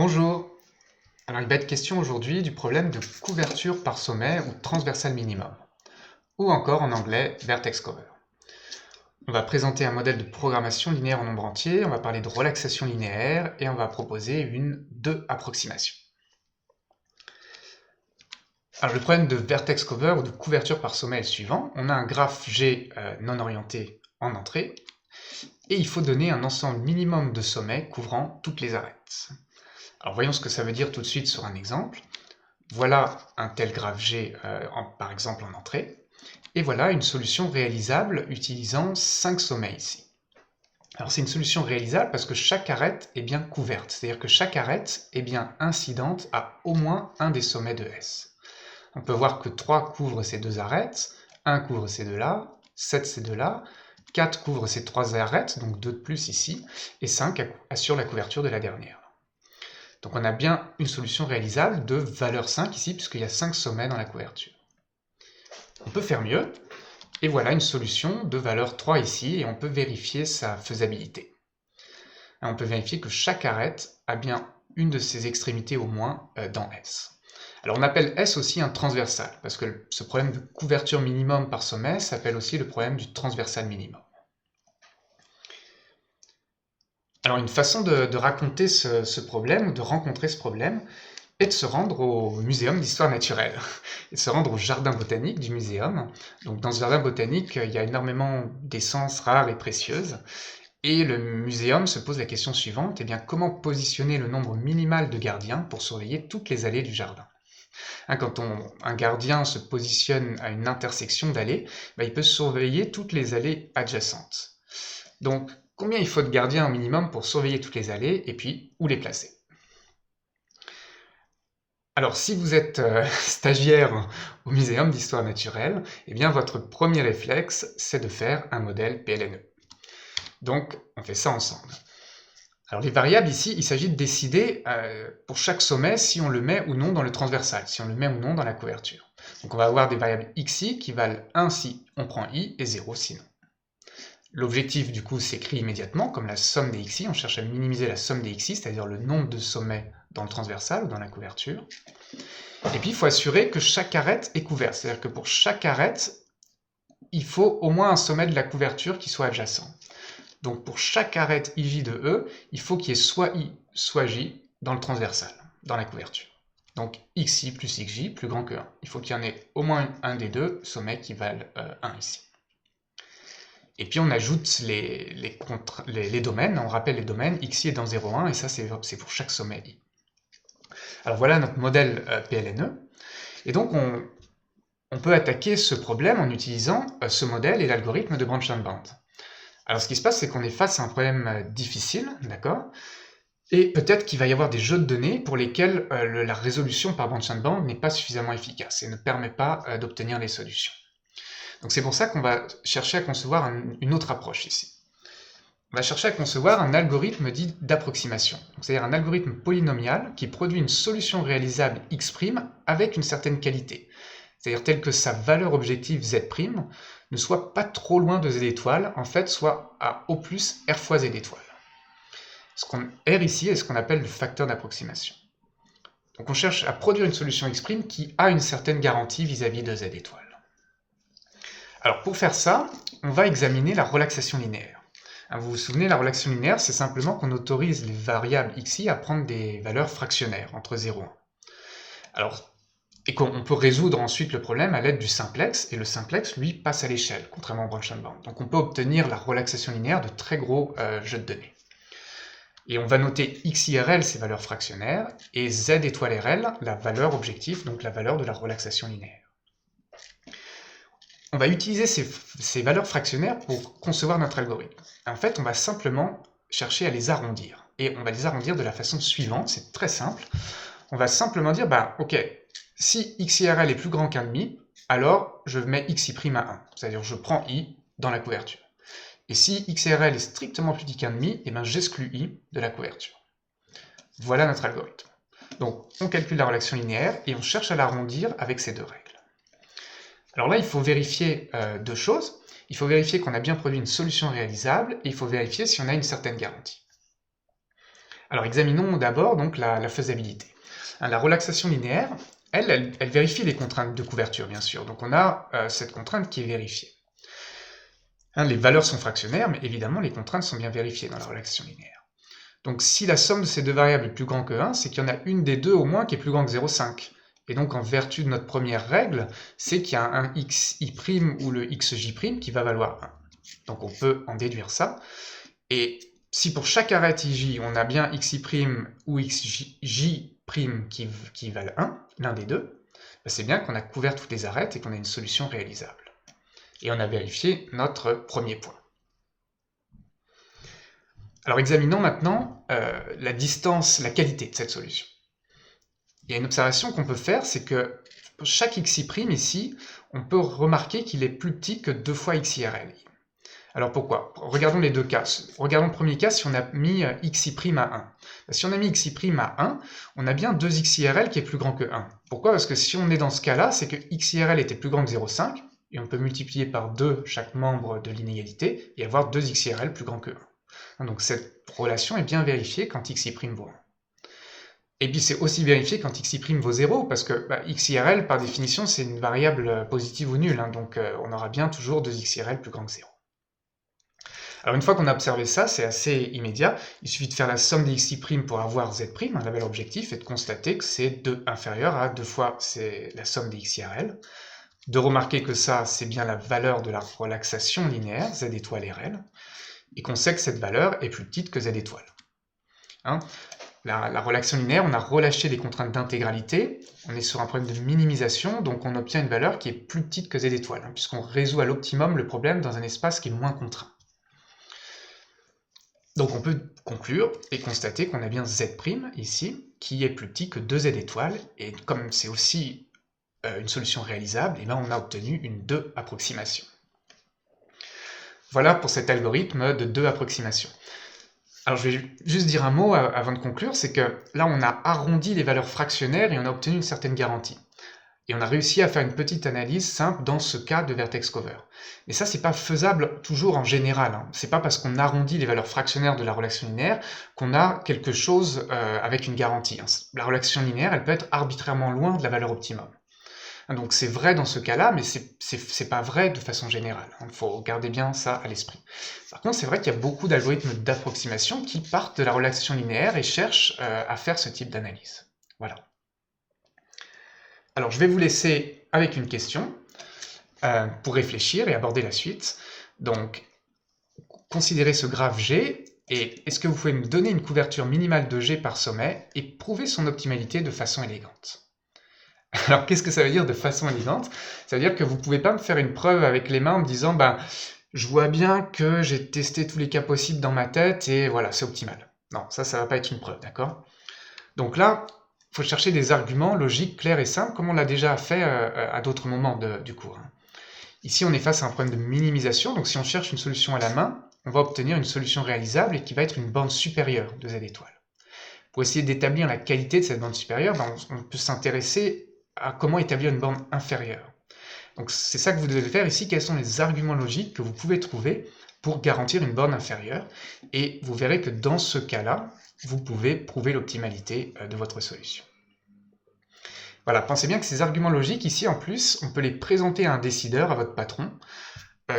Bonjour. Alors il va être question aujourd'hui du problème de couverture par sommet ou transversal minimum, ou encore en anglais vertex cover. On va présenter un modèle de programmation linéaire en nombre entier, on va parler de relaxation linéaire et on va proposer une approximation. Alors le problème de vertex cover ou de couverture par sommet est le suivant. On a un graphe G non orienté en entrée et il faut donner un ensemble minimum de sommets couvrant toutes les arêtes. Alors voyons ce que ça veut dire tout de suite sur un exemple. Voilà un tel graphe G par exemple en entrée, et voilà une solution réalisable utilisant 5 sommets ici. Alors c'est une solution réalisable parce que chaque arête est bien couverte, c'est-à-dire que chaque arête est bien incidente à au moins un des sommets de S. On peut voir que 3 couvrent ces deux arêtes, 1 couvre ces deux-là, 7 ces deux-là, 4 couvre ces 3 arêtes, donc 2 de plus ici, et 5 assure la couverture de la dernière. Donc on a bien une solution réalisable de valeur 5 ici, puisqu'il y a 5 sommets dans la couverture. On peut faire mieux, et voilà une solution de valeur 3 ici, et on peut vérifier sa faisabilité. On peut vérifier que chaque arête a bien une de ses extrémités au moins dans S. Alors on appelle S aussi un transversal, parce que ce problème de couverture minimum par sommet s'appelle aussi le problème du transversal minimum. Alors une façon de raconter ce problème, ou de rencontrer ce problème, est de se rendre au muséum d'histoire naturelle, et de se rendre au jardin botanique du muséum. Donc dans ce jardin botanique, il y a énormément d'essences rares et précieuses, et le muséum se pose la question suivante, comment positionner le nombre minimal de gardiens pour surveiller toutes les allées du jardin. Quand un gardien se positionne à une intersection d'allées, il peut surveiller toutes les allées adjacentes. Donc combien il faut de gardiens au minimum pour surveiller toutes les allées, et puis où les placer? Alors, si vous êtes stagiaire au Muséum d'Histoire Naturelle, votre premier réflexe, c'est de faire un modèle PLNE. Donc, on fait ça ensemble. Alors, les variables ici, il s'agit de décider pour chaque sommet si on le met ou non dans le transversal, si on le met ou non dans la couverture. Donc, on va avoir des variables xi qui valent 1 si on prend i et 0 sinon. L'objectif, du coup, s'écrit immédiatement comme la somme des xi. On cherche à minimiser la somme des xi, c'est-à-dire le nombre de sommets dans le transversal ou dans la couverture. Et puis, il faut assurer que chaque arête est couverte. C'est-à-dire que pour chaque arête, il faut au moins un sommet de la couverture qui soit adjacent. Donc, pour chaque arête ij de E, il faut qu'il y ait soit i, soit j dans le transversal, dans la couverture. Donc, xi plus xj plus grand que 1. Il faut qu'il y en ait au moins un des deux sommets qui valent 1 ici. Et puis on ajoute les domaines, on rappelle les domaines, xi est dans 0, 1, et ça c'est pour chaque sommet i. Alors voilà notre modèle PLNE, et donc on peut attaquer ce problème en utilisant ce modèle et l'algorithme de branch and band. Alors ce qui se passe, c'est qu'on est face à un problème difficile, d'accord? Et peut-être qu'il va y avoir des jeux de données pour lesquels la résolution par branch and band n'est pas suffisamment efficace et ne permet pas d'obtenir les solutions. Donc c'est pour ça qu'on va chercher à concevoir une autre approche ici. On va chercher à concevoir un algorithme dit d'approximation, c'est-à-dire un algorithme polynomial qui produit une solution réalisable x' avec une certaine qualité, c'est-à-dire telle que sa valeur objective z' ne soit pas trop loin de z étoile, en fait soit à au plus r fois z étoile. R ici est ce qu'on appelle le facteur d'approximation. Donc on cherche à produire une solution x' qui a une certaine garantie vis-à-vis de z étoile. Alors pour faire ça, on va examiner la relaxation linéaire. Vous vous souvenez, la relaxation linéaire, c'est simplement qu'on autorise les variables xi à prendre des valeurs fractionnaires, entre 0 et 1. Alors, et qu'on peut résoudre ensuite le problème à l'aide du simplex, et le simplex, lui, passe à l'échelle, contrairement au branch and band. Donc on peut obtenir la relaxation linéaire de très gros jeux de données. Et on va noter xirl, ces valeurs fractionnaires, et z étoile rl, la valeur objective, donc la valeur de la relaxation linéaire. On va utiliser ces valeurs fractionnaires pour concevoir notre algorithme. En fait, on va simplement chercher à les arrondir. Et on va les arrondir de la façon suivante, c'est très simple. On va simplement dire, ok, si xirl est plus grand qu'un demi, alors je mets xi' à 1. C'est-à-dire je prends i dans la couverture. Et si xirl est strictement plus petit qu'un demi, j'exclus i de la couverture. Voilà notre algorithme. Donc on calcule la relation linéaire et on cherche à l'arrondir avec ces deux règles. Alors là, il faut vérifier deux choses. Il faut vérifier qu'on a bien produit une solution réalisable et il faut vérifier si on a une certaine garantie. Alors examinons d'abord donc la faisabilité. La relaxation linéaire, elle vérifie les contraintes de couverture, bien sûr. Donc on a cette contrainte qui est vérifiée. Les valeurs sont fractionnaires, mais évidemment les contraintes sont bien vérifiées dans la relaxation linéaire. Donc si la somme de ces deux variables est plus grande que 1, c'est qu'il y en a une des deux au moins qui est plus grande que 0,5. Et donc en vertu de notre première règle, c'est qu'il y a un xi' ou le xj' qui va valoir 1. Donc on peut en déduire ça. Et si pour chaque arête ij, on a bien xi' ou xj' qui valent 1, l'un des deux, c'est bien qu'on a couvert toutes les arêtes et qu'on a une solution réalisable. Et on a vérifié notre premier point. Alors examinons maintenant la distance, la qualité de cette solution. Il y a une observation qu'on peut faire, c'est que pour chaque xi' ici, on peut remarquer qu'il est plus petit que 2 fois xirl. Alors pourquoi? Regardons les deux cas. Regardons le premier cas si on a mis xi' à 1. Si on a mis xi' à 1, on a bien 2 xirl qui est plus grand que 1. Pourquoi? Parce que si on est dans ce cas-là, c'est que xirl était plus grand que 0,5, et on peut multiplier par 2 chaque membre de l'inégalité, et avoir 2 xirl plus grand que 1. Donc cette relation est bien vérifiée quand xi' vaut 1. Et puis c'est aussi vérifié quand xi' vaut 0, parce que xirl, par définition, c'est une variable positive ou nulle, donc on aura bien toujours 2 xirl plus grand que 0. Alors une fois qu'on a observé ça, c'est assez immédiat, il suffit de faire la somme des xi' pour avoir z', la valeur objectif, et de constater que c'est inférieur à 2 fois la somme des xirl, de remarquer que ça, c'est bien la valeur de la relaxation linéaire, z étoile RL, et qu'on sait que cette valeur est plus petite que z étoile. La relaxation linéaire, on a relâché les contraintes d'intégralité, on est sur un problème de minimisation, donc on obtient une valeur qui est plus petite que z étoile, puisqu'on résout à l'optimum le problème dans un espace qui est moins contraint. Donc on peut conclure et constater qu'on a bien z' ici, qui est plus petit que 2z étoiles, et comme c'est aussi une solution réalisable, et bien on a obtenu une 2 approximation. Voilà pour cet algorithme de 2 approximations. Alors je vais juste dire un mot avant de conclure, c'est que là on a arrondi les valeurs fractionnaires et on a obtenu une certaine garantie. Et on a réussi à faire une petite analyse simple dans ce cas de vertex cover. Mais ça, c'est pas faisable toujours en général. C'est pas parce qu'on arrondit les valeurs fractionnaires de la relation linéaire qu'on a quelque chose avec une garantie. La relation linéaire, elle peut être arbitrairement loin de la valeur optimum. Donc c'est vrai dans ce cas-là, mais c'est pas vrai de façon générale. Il faut garder bien ça à l'esprit. Par contre, c'est vrai qu'il y a beaucoup d'algorithmes d'approximation qui partent de la relation linéaire et cherchent à faire ce type d'analyse. Voilà. Alors, je vais vous laisser avec une question pour réfléchir et aborder la suite. Donc, considérez ce graphe G, et est-ce que vous pouvez me donner une couverture minimale de G par sommet et prouver son optimalité de façon élégante? Alors, qu'est-ce que ça veut dire de façon élégante? Ça veut dire que vous ne pouvez pas me faire une preuve avec les mains en me disant je vois bien que j'ai testé tous les cas possibles dans ma tête et voilà, c'est optimal. Non, ça va pas être une preuve, d'accord? Donc là, il faut chercher des arguments logiques, clairs et simples, comme on l'a déjà fait à d'autres moments du cours. Ici, on est face à un problème de minimisation, donc si on cherche une solution à la main, on va obtenir une solution réalisable et qui va être une bande supérieure de z étoile. Pour essayer d'établir la qualité de cette bande supérieure, on peut s'intéresser à comment établir une bande inférieure. Donc c'est ça que vous devez faire ici, quels sont les arguments logiques que vous pouvez trouver pour garantir une borne inférieure, et vous verrez que dans ce cas-là, vous pouvez prouver l'optimalité de votre solution. Voilà, pensez bien que ces arguments logiques, ici en plus, on peut les présenter à un décideur, à votre patron,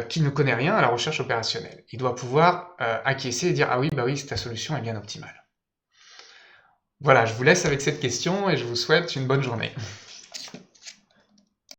qui ne connaît rien à la recherche opérationnelle. Il doit pouvoir acquiescer et dire « Ah oui, ta solution est bien optimale ». Voilà, je vous laisse avec cette question et je vous souhaite une bonne journée.